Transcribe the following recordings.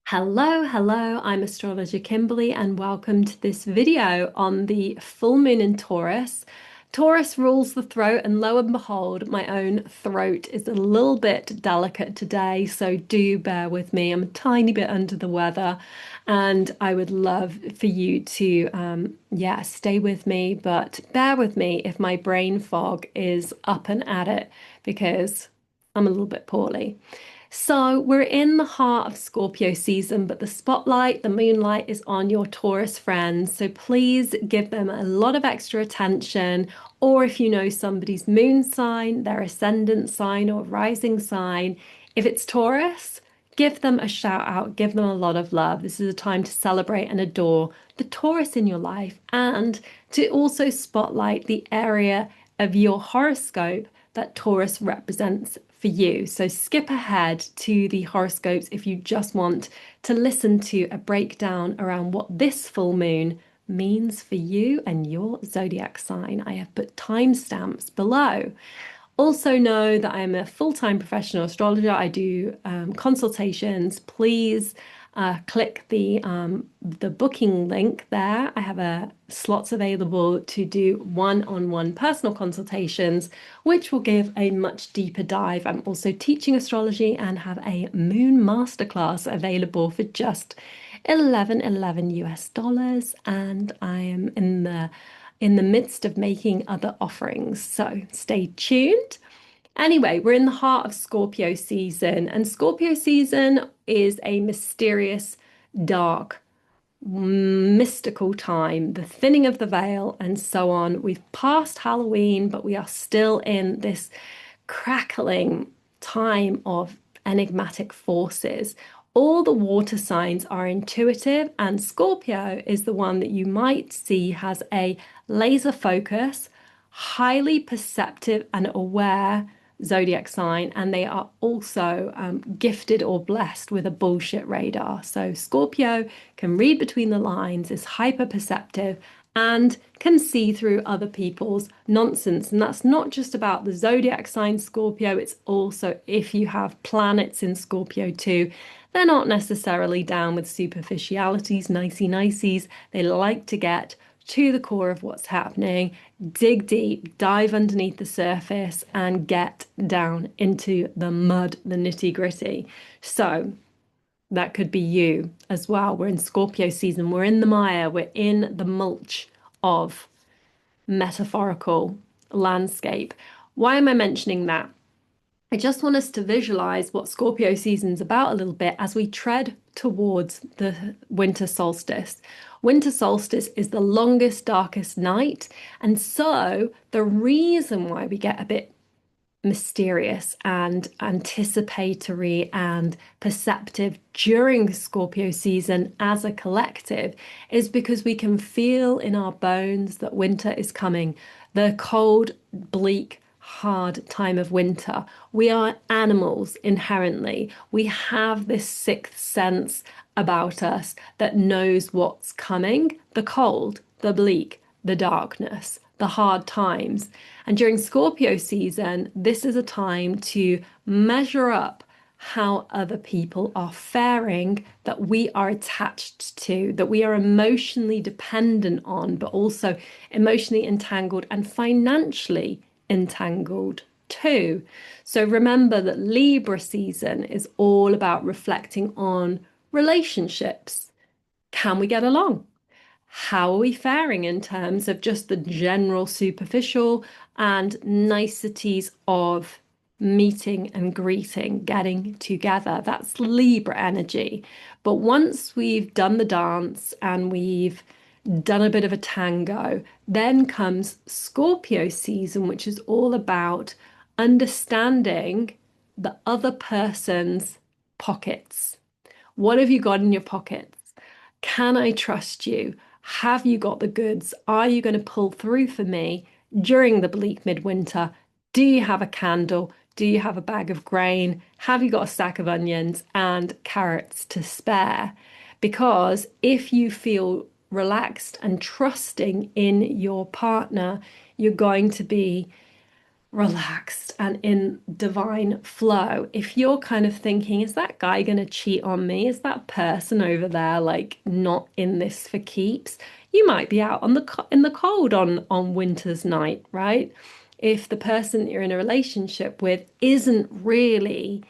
Hello, I'm astrologer Kimberly, and welcome to this video on the full moon in Taurus. Taurus rules the throat, and lo and behold, my own throat is a little bit delicate today, so do bear with me. I'm a tiny bit under the weather, and I would love for you to, yeah, stay with me, but bear with me if my brain fog is up and at it because I'm a little bit poorly. So we're in the heart of Scorpio season, but the spotlight, the moonlight is on your Taurus friends. So please give them a lot of extra attention. Or if you know somebody's moon sign, their ascendant sign, or rising sign, if it's Taurus, give them a shout out, give them a lot of love. This is a time to celebrate and adore the Taurus in your life and to also spotlight the area of your horoscope that Taurus represents for you. So skip ahead to the horoscopes if you just want to listen to a breakdown around what this full moon means for you and your zodiac sign. I have put timestamps below. Also know that I'm a full-time professional astrologer. I do consultations. Please click the booking link there. I have slots available to do one-on-one personal consultations, which will give a much deeper dive. I'm also teaching astrology and have a moon masterclass available for just 11 US dollars, and I am in the midst of making other offerings. So stay tuned. Anyway, we're in the heart of Scorpio season, and Scorpio season is a mysterious, dark, mystical time, the thinning of the veil, and so on. We've passed Halloween, but we are still in this crackling time of enigmatic forces. All the water signs are intuitive, and Scorpio is the one that you might see has a laser focus, highly perceptive and aware zodiac sign, and they are also gifted or blessed with a bullshit radar. So Scorpio can read between the lines, is hyper perceptive, and can see through other people's nonsense. And that's not just about the zodiac sign Scorpio, it's also if you have planets in Scorpio too. They're not necessarily down with superficialities, nicey niceys. They like to get to the core of what's happening, dig deep, dive underneath the surface, and get down into the mud, the nitty gritty. So that could be you as well. We're in Scorpio season. We're in the mire. We're in the mulch of metaphorical landscape. Why am I mentioning that? I just want us to visualize what Scorpio season's about a little bit as we tread towards the winter solstice. Winter solstice is the longest, darkest night. And so the reason why we get a bit mysterious and anticipatory and perceptive during Scorpio season as a collective is because we can feel in our bones that winter is coming. The cold, bleak, hard time of winter. We are animals inherently. We have this sixth sense about us that knows what's coming, the cold, the bleak, the darkness, the hard times. And during Scorpio season, this is a time to measure up how other people are faring, that we are attached to, that we are emotionally dependent on, but also emotionally entangled and financially entangled too. So remember that Libra season is all about reflecting on relationships. Can we get along? How are we faring in terms of just the general superficial and niceties of meeting and greeting, getting together? That's Libra energy. But once we've done the dance and we've done a bit of a tango, then comes Scorpio season, which is all about understanding the other person's pockets. What have you got in your pockets? Can I trust you? Have you got the goods? Are you going to pull through for me during the bleak midwinter? Do you have a candle? Do you have a bag of grain? Have you got a stack of onions and carrots to spare? Because if you feel relaxed and trusting in your partner, you're going to be relaxed and in divine flow. If you're kind of thinking, is that guy going to cheat on me? Is that person over there like not in this for keeps? You might be out on in the cold on winter's night, right? If the person that you're in a relationship with isn't really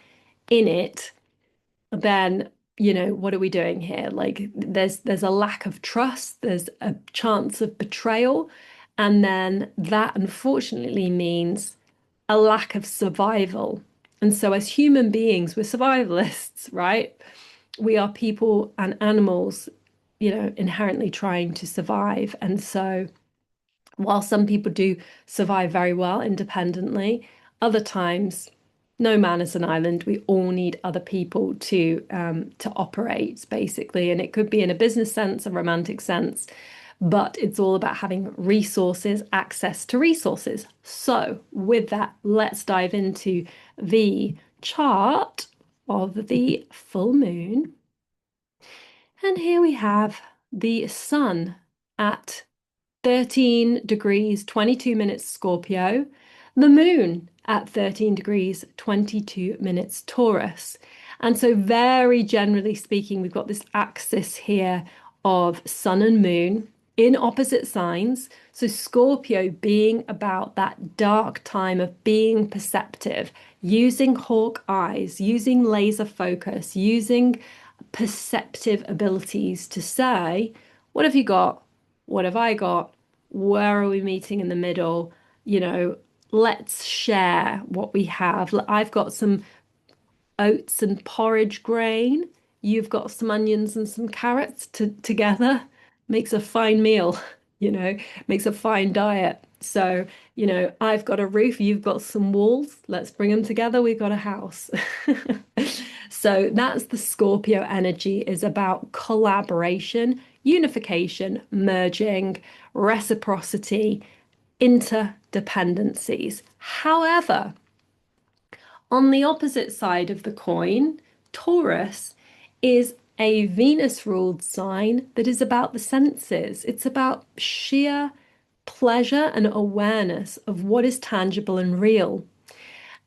in it, then what are we doing here? Like there's a lack of trust, there's a chance of betrayal, and then that unfortunately means a lack of survival. And so as human beings, we're survivalists, right? We are people and animals, inherently trying to survive. And so while some people do survive very well independently, other times no man is an island. We all need other people to operate, basically, and it could be in a business sense, a romantic sense, but it's all about having resources, access to resources. So, with that, let's dive into the chart of the full moon. And here we have the sun at 13 degrees 22 minutes Scorpio, the moon at 13 degrees 22 minutes Taurus. And so, very generally speaking, we've got this axis here of sun and moon in opposite signs. So, Scorpio being about that dark time of being perceptive, using hawk eyes, using laser focus, using perceptive abilities to say, what have you got? What have I got? Where are we meeting in the middle? Let's share what we have. I've got some oats and porridge grain. You've got some onions and some carrots together. Makes a fine meal, makes a fine diet. So, I've got a roof, you've got some walls. Let's bring them together. We've got a house. So that's the Scorpio energy, is about collaboration, unification, merging, reciprocity, interdependencies. However, on the opposite side of the coin, Taurus is a Venus-ruled sign that is about the senses. It's about sheer pleasure and awareness of what is tangible and real.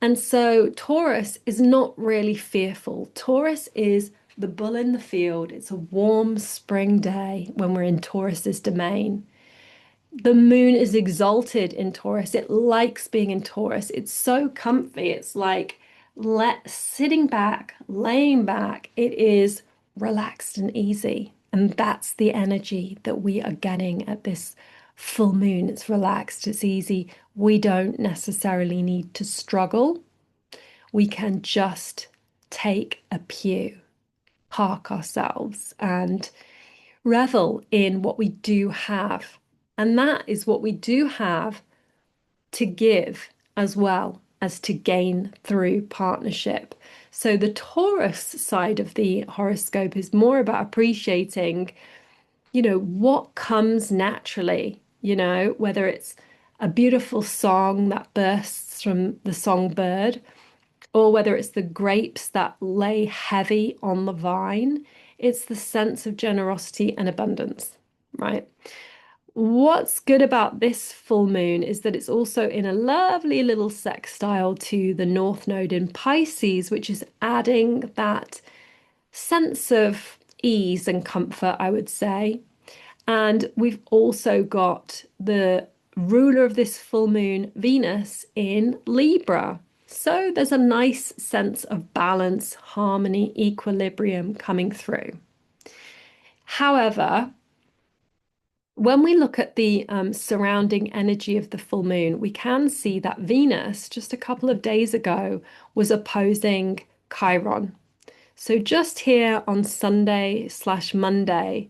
And so Taurus is not really fearful. Taurus is the bull in the field. It's a warm spring day when we're in Taurus's domain. The moon is exalted in Taurus. It likes being in Taurus. It's so comfy. It's like sitting back, laying back. It is relaxed and easy. And that's the energy that we are getting at this full moon. It's relaxed, it's easy. We don't necessarily need to struggle. We can just take a pew, park ourselves, and revel in what we do have. And that is what we do have to give as well as to gain through partnership. So the Taurus side of the horoscope is more about appreciating, what comes naturally, whether it's a beautiful song that bursts from the songbird, or whether it's the grapes that lay heavy on the vine. It's the sense of generosity and abundance, right? What's good about this full moon is that it's also in a lovely little sextile to the North Node in Pisces, which is adding that sense of ease and comfort, I would say. And we've also got the ruler of this full moon, Venus, in Libra. So there's a nice sense of balance, harmony, equilibrium coming through. However, when we look at the surrounding energy of the full moon, we can see that Venus, just a couple of days ago, was opposing Chiron. So just here on Sunday/Monday,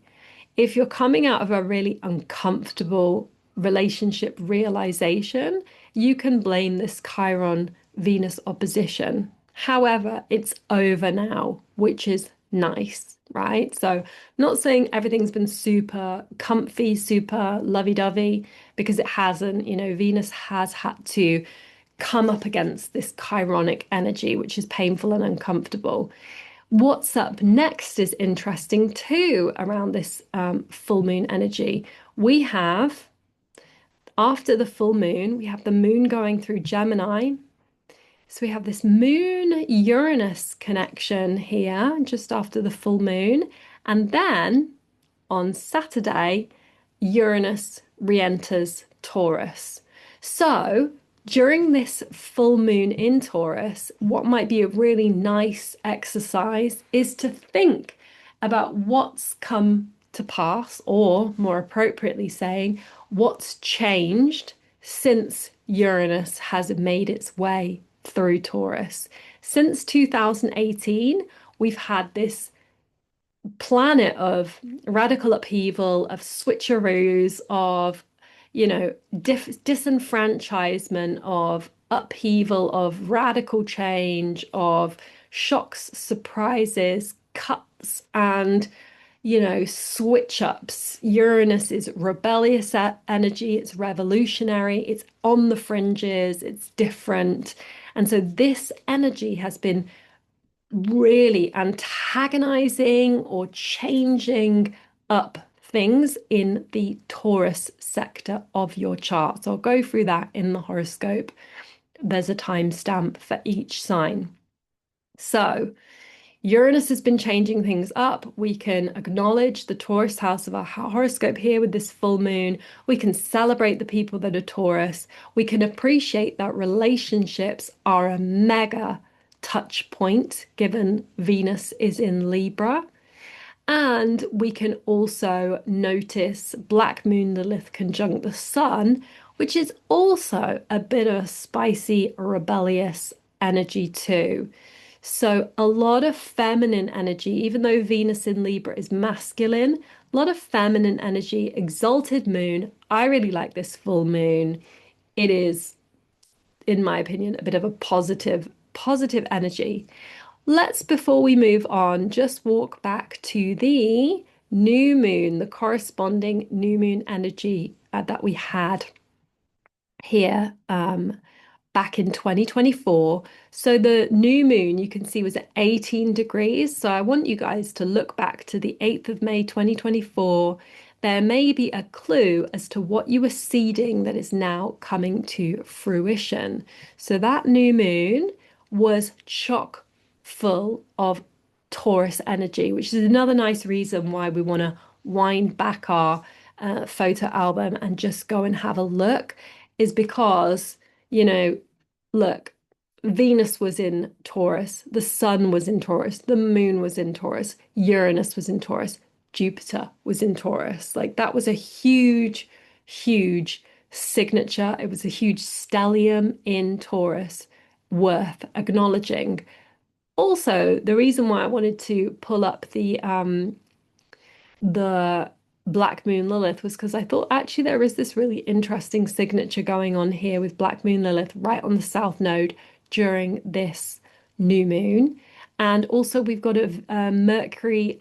if you're coming out of a really uncomfortable relationship realization, you can blame this Chiron Venus opposition. However, it's over now, which is nice, right? So, not saying everything's been super comfy, super lovey-dovey, because it hasn't. Venus has had to come up against this Chironic energy, which is painful and uncomfortable. What's up next is interesting too around this full moon energy. We have After the full moon, we have the moon going through Gemini. So we have this Moon Uranus connection here just after the full moon. And then on Saturday, Uranus re-enters Taurus. So during this full moon in Taurus, what might be a really nice exercise is to think about what's come to pass, or more appropriately saying, what's changed since Uranus has made its way through Taurus. Since 2018, we've had this planet of radical upheaval, of switcheroos, of, disenfranchisement, of upheaval, of radical change, of shocks, surprises, cuts, and, switch ups. Uranus is rebellious energy, it's revolutionary, it's on the fringes, it's different. And so this energy has been really antagonizing or changing up things in the Taurus sector of your chart. So I'll go through that in the horoscope. There's a timestamp for each sign. So Uranus has been changing things up. We can acknowledge the Taurus house of our horoscope here with this full moon. We can celebrate the people that are Taurus. We can appreciate that relationships are a mega touch point given Venus is in Libra. And we can also notice Black Moon Lilith conjunct the Sun, which is also a bit of a spicy, rebellious energy too. So a lot of feminine energy, even though Venus in Libra is masculine, a lot of feminine energy, exalted moon. I really like this full moon. It is, in my opinion, a bit of a positive energy. Let's, before we move on, just walk back to the new moon, the corresponding new moon energy that we had here back in 2024. So the new moon you can see was at 18 degrees. So I want you guys to look back to the 8th of May 2024. There may be a clue as to what you were seeding that is now coming to fruition. So that new moon was chock full of Taurus energy, which is another nice reason why we want to wind back our photo album and just go and have a look, is because, look, Venus was in Taurus, the sun was in Taurus, the moon was in Taurus, Uranus was in Taurus, Jupiter was in Taurus. Like that was a huge, huge signature. It was a huge stellium in Taurus worth acknowledging. Also, the reason why I wanted to pull up the Black Moon Lilith was because I thought actually there is this really interesting signature going on here with Black Moon Lilith right on the South Node during this new moon. And also we've got a Mercury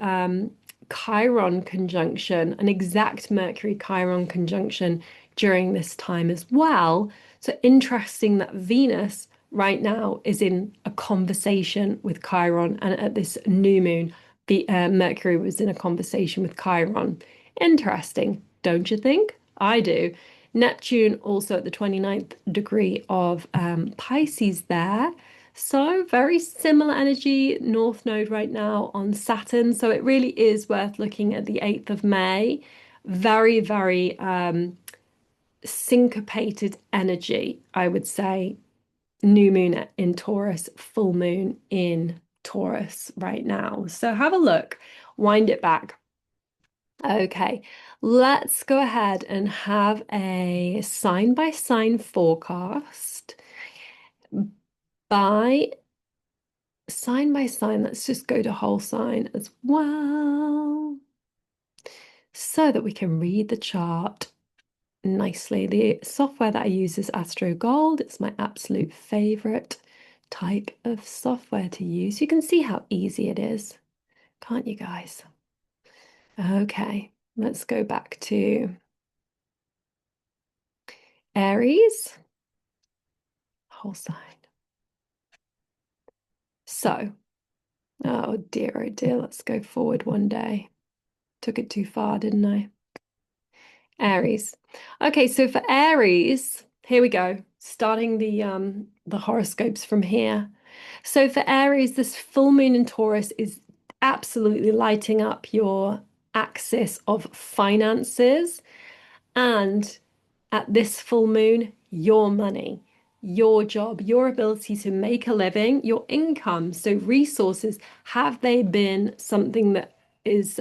Chiron conjunction, an exact Mercury Chiron conjunction during this time as well. So interesting that Venus right now is in a conversation with Chiron, and at this new moon, the Mercury was in a conversation with Chiron. Interesting, don't you think? I do. Neptune also at the 29th degree of Pisces there. So very similar energy, North Node right now on Saturn. So it really is worth looking at the 8th of May. Very, very syncopated energy, I would say. New moon in Taurus, full moon in Taurus right now. So have a look, wind it back. Okay, let's go ahead and have a sign by sign forecast. By sign by sign, let's just go to whole sign as well, so that we can read the chart nicely. The software that I use is Astro Gold. It's my absolute favorite type of software to use. You can see how easy it is, can't you guys? Okay, let's go back to Aries, whole sign. So, oh dear, let's go forward one day. Took it too far, didn't I? Aries. Okay, so for Aries, here we go. Starting the horoscopes from here. So for Aries, this full moon in Taurus is absolutely lighting up your axis of finances and at this full moon, your money, your job, your ability to make a living, your income. So, resources, have they been something that is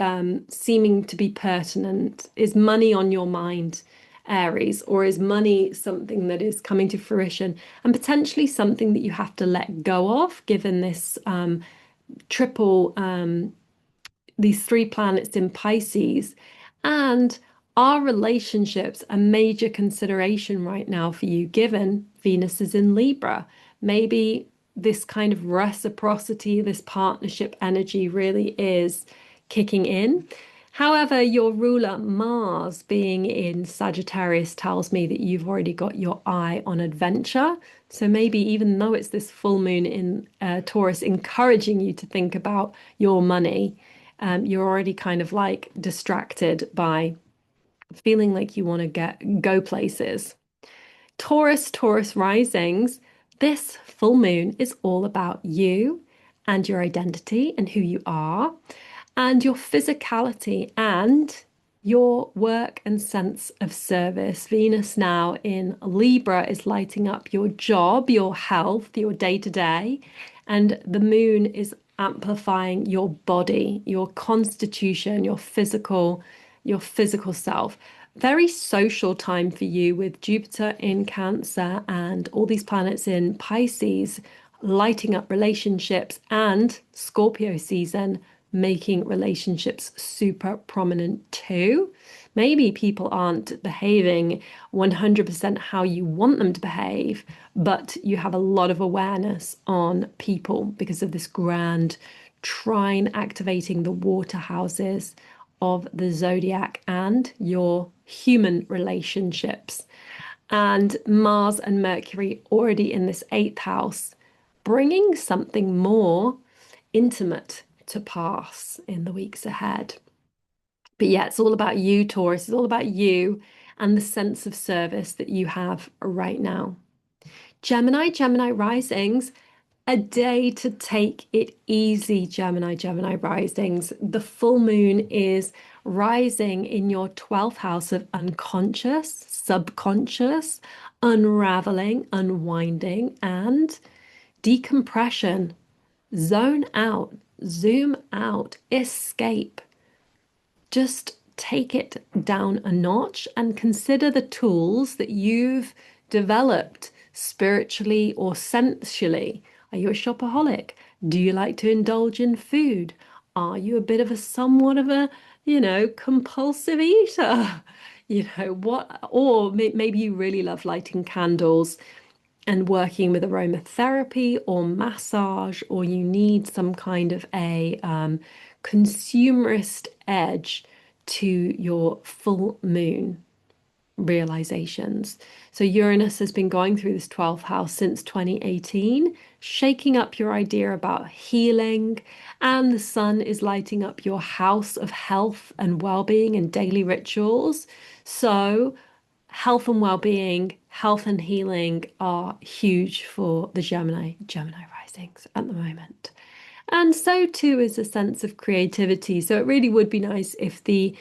seeming to be pertinent? Is money on your mind, Aries, or is money something that is coming to fruition and potentially something that you have to let go of, given this triple these three planets in Pisces, and are relationships a major consideration right now for you, given Venus is in Libra? Maybe this kind of reciprocity, this partnership energy really is kicking in. However, your ruler Mars being in Sagittarius tells me that you've already got your eye on adventure. So maybe even though it's this full moon in Taurus encouraging you to think about your money, you're already kind of like distracted by feeling like you want to go places. Taurus risings, this full moon is all about you and your identity and who you are and your physicality and your work and sense of service. Venus now in Libra is lighting up your job, your health, your day to day, and the moon is amplifying your body, your constitution, your physical self. Very social time for you with Jupiter in Cancer and all these planets in Pisces lighting up relationships and Scorpio season making relationships super prominent too. Maybe people aren't behaving 100% how you want them to behave, but you have a lot of awareness on people because of this grand trine activating the water houses of the zodiac and your human relationships. And Mars and Mercury already in this eighth house, bringing something more intimate to pass in the weeks ahead. But yeah, it's all about you, Taurus. It's all about you and the sense of service that you have right now. Gemini risings, a day to take it easy, Gemini risings. The full moon is rising in your 12th house of unconscious, subconscious, unraveling, unwinding, and decompression. Zone out, zoom out, escape. Just take it down a notch and consider the tools that you've developed spiritually or sensually. Are you a shopaholic? Do you like to indulge in food? Are you a bit of a somewhat of a, compulsive eater? What, or maybe you really love lighting candles and working with aromatherapy or massage, or you need some kind of a consumerist edge to your full moon realizations. So Uranus has been going through this 12th house since 2018, shaking up your idea about healing, and the sun is lighting up your house of health and well-being and daily rituals. So health and well-being, health and healing are huge for the Gemini risings at the moment. And so too is a sense of creativity. So it really would be nice if the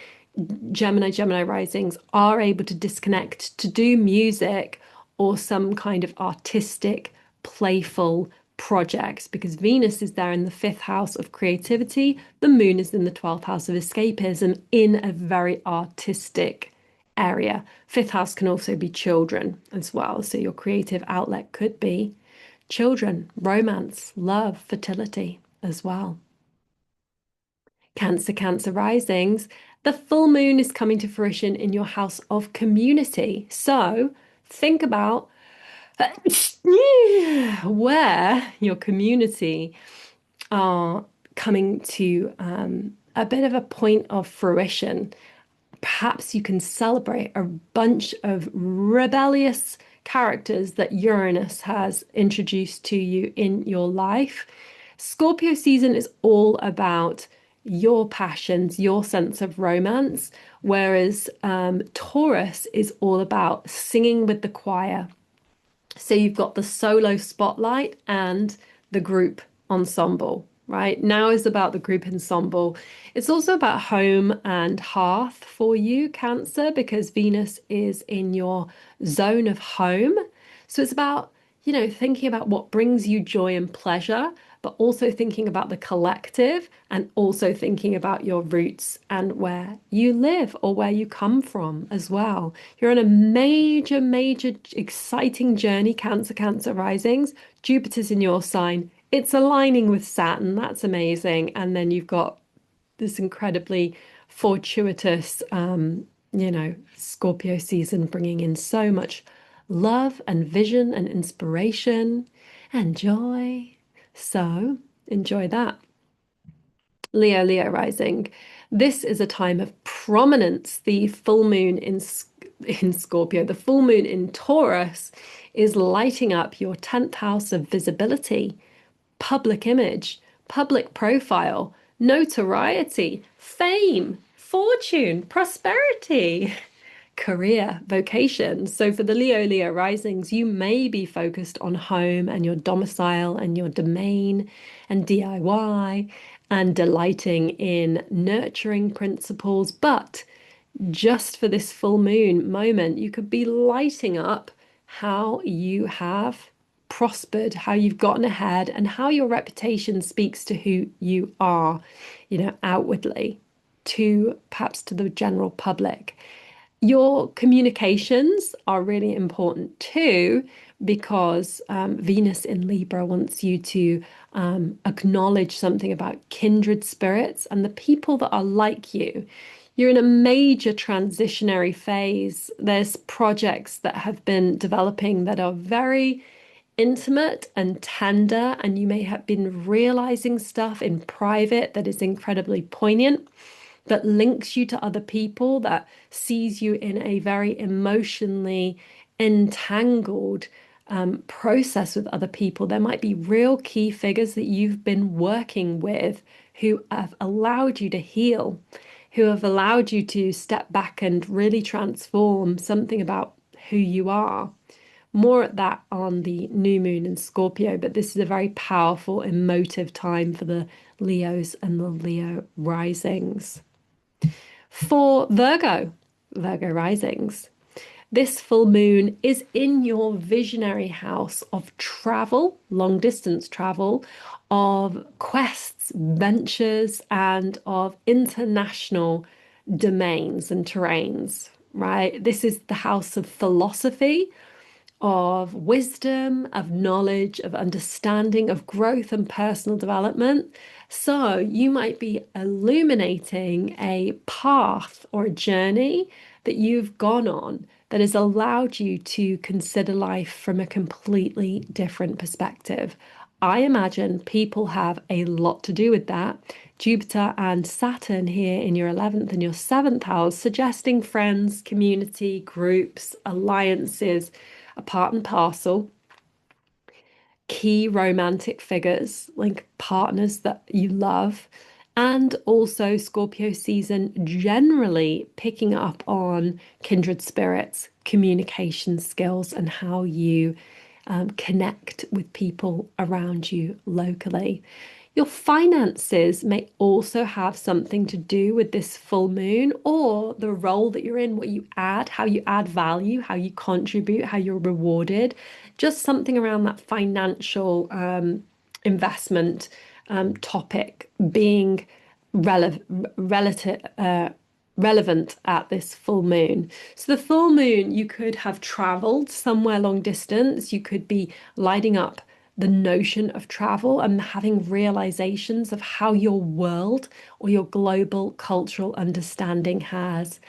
Gemini risings are able to disconnect to do music or some kind of artistic, playful projects, because Venus is there in the fifth house of creativity. The moon is in the 12th house of escapism in a very artistic area. Fifth house can also be children as well. So your creative outlet could be children, romance, love, fertility as well. Cancer risings, the full moon is coming to fruition in your house of community. So think about where your community are coming to a bit of a point of fruition. Perhaps you can celebrate a bunch of rebellious characters that Uranus has introduced to you in your life. Scorpio season is all about your passions, your sense of romance, whereas Taurus is all about singing with the choir. So you've got the solo spotlight and the group ensemble, right? Now is about the group ensemble. It's also about home and hearth for you, Cancer, because Venus is in your zone of home. So it's about, thinking about what brings you joy and pleasure, but also thinking about the collective and also thinking about your roots and where you live or where you come from as well. You're on a major, major, exciting journey, Cancer risings. Jupiter's in your sign. It's aligning with Saturn. That's amazing. And then you've got this incredibly fortuitous, Scorpio season bringing in so much love and vision and inspiration and joy. So enjoy that. Leo rising. This is a time of prominence. The full moon in Scorpio, the full moon in Taurus is lighting up your 10th house of visibility, public image, public profile, notoriety, fame, fortune, prosperity, career, vocation. So for the Leo risings, you may be focused on home and your domicile and your domain and DIY and delighting in nurturing principles. But just for this full moon moment, you could be lighting up how you have prospered, how you've gotten ahead, and how your reputation speaks to who you are, outwardly, to perhaps to the general public. Your communications are really important too, because Venus in Libra wants you to acknowledge something about kindred spirits and the people that are like you. You're in a major transitionary phase. There's projects that have been developing that are very intimate and tender, and you may have been realizing stuff in private that is incredibly poignant, that links you to other people, that sees you in a very emotionally entangled process with other people. There might be real key figures that you've been working with who have allowed you to heal, who have allowed you to step back and really transform something about who you are. More at that on the new moon in Scorpio, but this is a very powerful, emotive time for the Leos and the Leo risings. For Virgo risings, this full moon is in your visionary house of travel, long distance travel, of quests, ventures, and of international domains and terrains, right? This is the house of philosophy, of wisdom, of knowledge, of understanding, of growth and personal development. So you might be illuminating a path or a journey that you've gone on that has allowed you to consider life from a completely different perspective. I imagine people have a lot to do with that. Jupiter and Saturn here in your 11th and your 7th house, suggesting friends, community, groups, alliances, a part and parcel, key romantic figures, like partners that you love, and also Scorpio season generally picking up on kindred spirits, communication skills, and how you connect with people around you locally. Your finances may also have something to do with this full moon, or the role that you're in, what you add, how you add value, how you contribute, how you're rewarded. Just something around that financial investment topic being relative. Relevant at this full moon. So the full moon, you could have traveled somewhere long distance. You could be lighting up the notion of travel and having realizations of how your world or your global cultural understanding has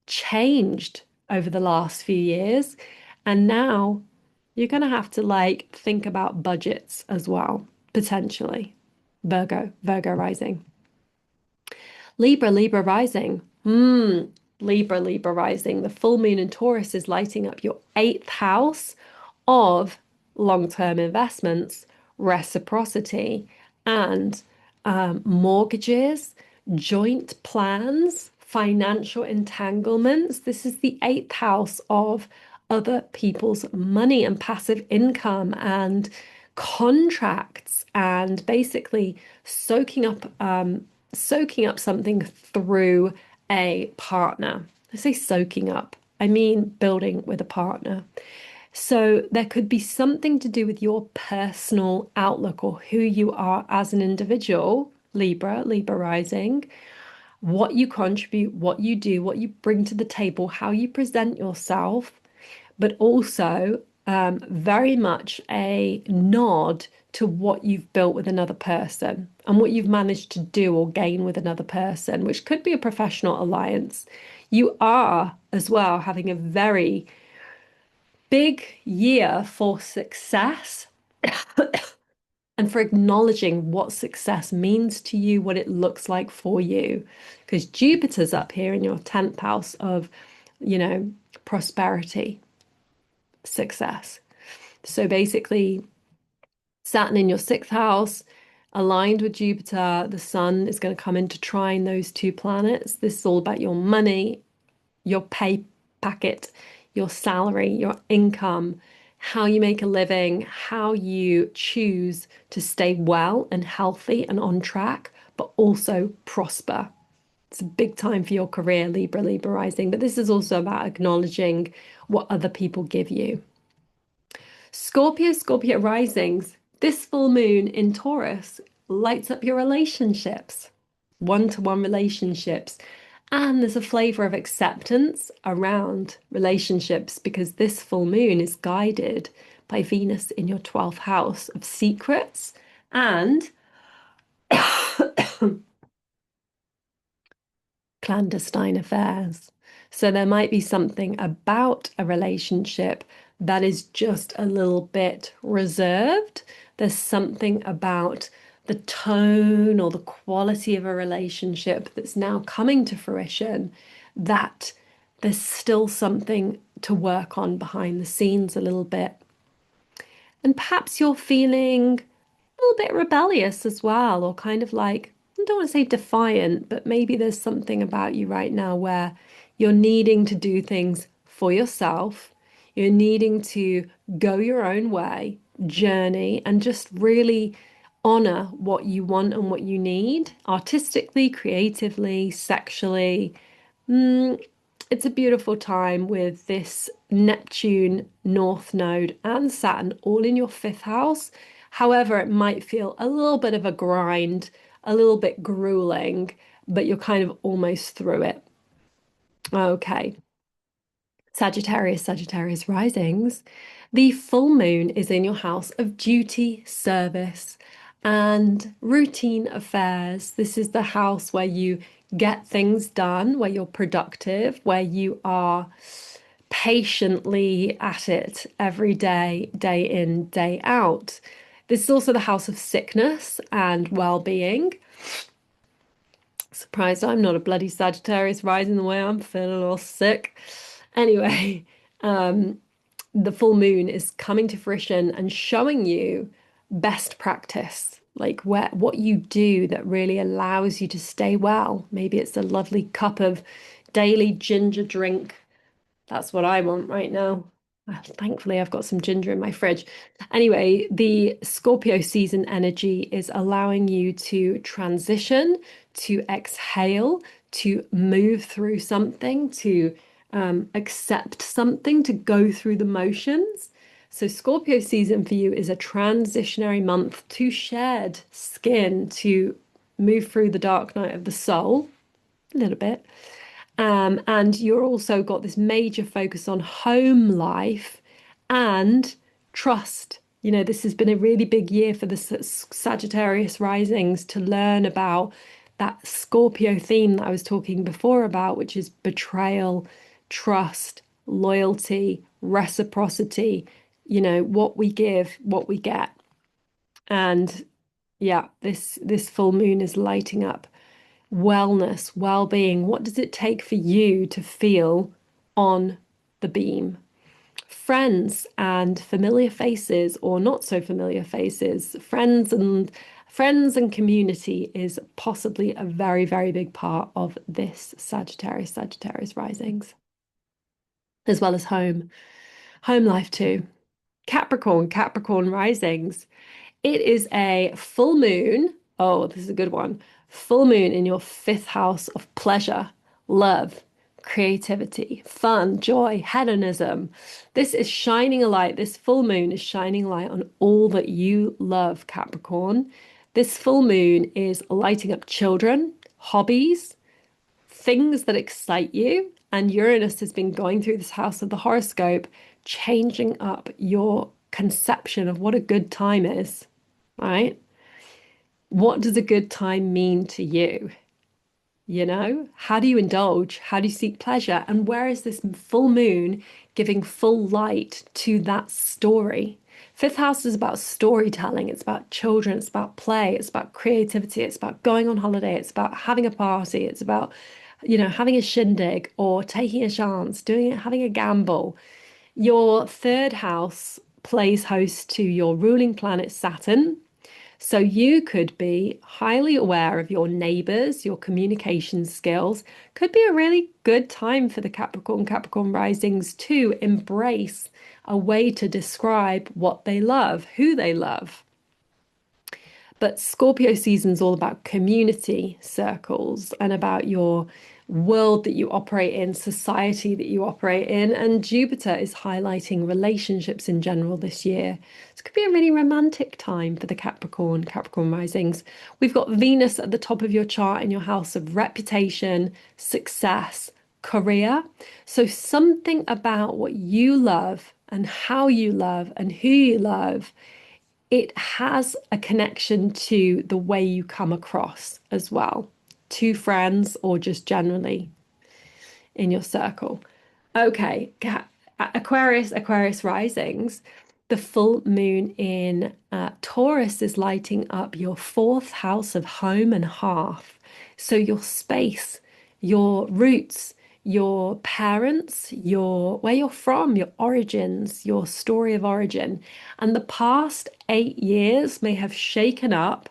changed over the last few years. And now you're going to have to think about budgets as well, potentially. Virgo rising. Libra rising. Libra rising. The full moon in Taurus is lighting up your 8th house of long-term investments, reciprocity, and mortgages, joint plans, financial entanglements. This is the eighth house of other people's money and passive income and contracts and basically soaking up something through a partner. I say soaking up, I mean building with a partner. So there could be something to do with your personal outlook or who you are as an individual, Libra rising, what you contribute, what you do, what you bring to the table, how you present yourself, but also very much a nod to what you've built with another person and what you've managed to do or gain with another person, which could be a professional alliance. You are as well having a very big year for success and for acknowledging what success means to you, what it looks like for you. Because Jupiter's up here in your 10th house of, prosperity, success. So basically, Saturn in your sixth house, aligned with Jupiter, the sun is going to come into trine those two planets. This is all about your money, your pay packet, your salary, your income, how you make a living, how you choose to stay well and healthy and on track, but also prosper. It's a big time for your career, Libra rising, but this is also about acknowledging what other people give you. Scorpio risings, this full moon in Taurus lights up your relationships, one-to-one relationships. And there's a flavor of acceptance around relationships because this full moon is guided by Venus in your 12th house of secrets and clandestine affairs. So there might be something about a relationship that is just a little bit reserved. There's something about the tone or the quality of a relationship that's now coming to fruition that there's still something to work on behind the scenes a little bit. And perhaps you're feeling a little bit rebellious as well, or kind of like, I don't want to say defiant, but maybe there's something about you right now where you're needing to do things for yourself. You're needing to go your own way, journey, and just really honor what you want and what you need artistically, creatively, sexually. It's a beautiful time with this Neptune North Node and Saturn all in your fifth house. However, it might feel a little bit of a grind, a little bit grueling, but you're kind of almost through it. Okay. Sagittarius risings. The full moon is in your house of duty, service, and routine affairs. This is the house where you get things done, where you're productive, where you are patiently at it every day, day in, day out. This is also the house of sickness and well-being. Surprised I'm not a bloody Sagittarius rising the way I'm feeling all sick. Anyway, the full moon is coming to fruition and showing you best practice, like what you do that really allows you to stay well. Maybe it's a lovely cup of daily ginger drink. That's what I want right now. Thankfully, I've got some ginger in my fridge. Anyway, the Scorpio season energy is allowing you to transition, to exhale, to move through something, to accept something, to go through the motions. So Scorpio season for you is a transitionary month to shed skin, to move through the dark night of the soul a little bit. And you're also got this major focus on home life and trust. This has been a really big year for the Sagittarius risings to learn about that Scorpio theme that I was talking before about, which is betrayal, trust, loyalty, reciprocity, what we give, what we get. And yeah, this full moon is lighting up wellness, well-being. What does it take for you to feel on the beam? Friends and familiar faces or not so familiar faces, friends and Friends and community is possibly a very, very big part of this Sagittarius risings, as well as home life too. Capricorn risings. It is a full moon. Oh, this is a good one. Full moon in your fifth house of pleasure, love, creativity, fun, joy, hedonism. This is shining a light. This full moon is shining light on all that you love, Capricorn. This full moon is lighting up children, hobbies, things that excite you. And Uranus has been going through this house of the horoscope, changing up your conception of what a good time is, right? What does a good time mean to you? You know, how do you indulge? How do you seek pleasure? And where is this full moon giving full light to that story? Fifth house is about storytelling. It's about children. It's about play. It's about creativity. It's about going on holiday. It's about having a party. It's about, having a shindig or taking a chance, doing it, having a gamble. Your third house plays host to your ruling planet Saturn. So you could be highly aware of your neighbors, your communication skills. Could be a really good time for the Capricorn risings to embrace a way to describe what they love, who they love. But Scorpio season's all about community circles and about your world that you operate in, society that you operate in. And Jupiter is highlighting relationships in general this year. This could be a really romantic time for the Capricorn risings. We've got Venus at the top of your chart in your house of reputation, success, career. So something about what you love and how you love and who you love, it has a connection to the way you come across as well, to friends or just generally in your circle. Okay, Aquarius risings. The full moon in Taurus is lighting up your fourth house of home and hearth. So your space, your roots, your parents, where you're from, your origins, your story of origin. And the past 8 years may have shaken up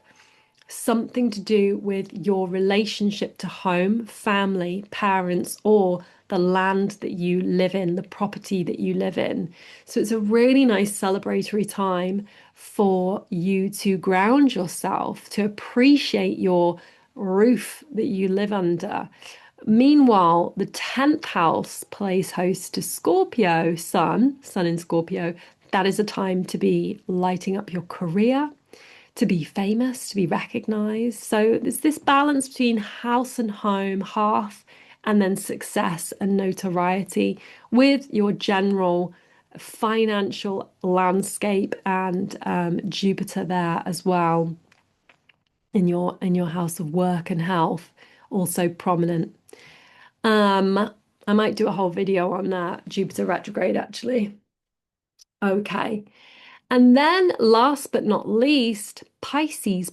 something to do with your relationship to home, family, parents, or the land that you live in, the property that you live in. So it's a really nice celebratory time for you to ground yourself, to appreciate your roof that you live under. Meanwhile, the 10th house plays host to Scorpio, Sun in Scorpio. That is a time to be lighting up your career, to be famous, to be recognized. So there's this balance between house and home, hearth, and then success and notoriety with your general financial landscape and Jupiter there as well in your house of work and health, also prominent. I might do a whole video on that, Jupiter retrograde, actually. Okay. And then last but not least, Pisces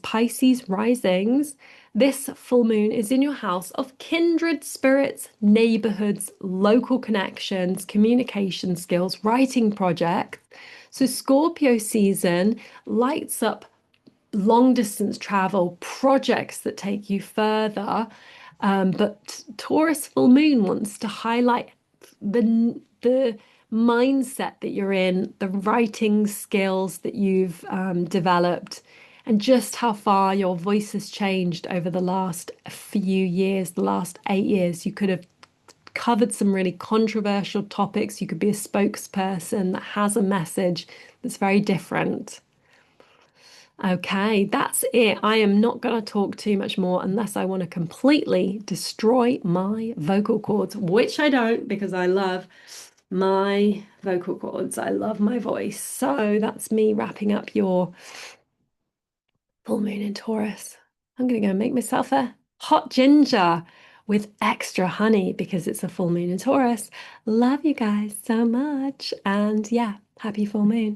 risings. This full moon is in your house of kindred spirits, neighborhoods, local connections, communication skills, writing projects. So Scorpio season lights up long distance travel, projects that take you further. But Taurus full moon wants to highlight the mindset that you're in, the writing skills that you've developed, and just how far your voice has changed over the last few years, the last 8 years. You could have covered some really controversial topics. You could be a spokesperson that has a message that's very different. Okay, that's it. I am not going to talk too much more unless I want to completely destroy my vocal cords, which I don't because I love my vocal cords. I love my voice. So that's me wrapping up your full moon in Taurus. I'm going to go make myself a hot ginger with extra honey because it's a full moon in Taurus. Love you guys so much. And yeah, happy full moon.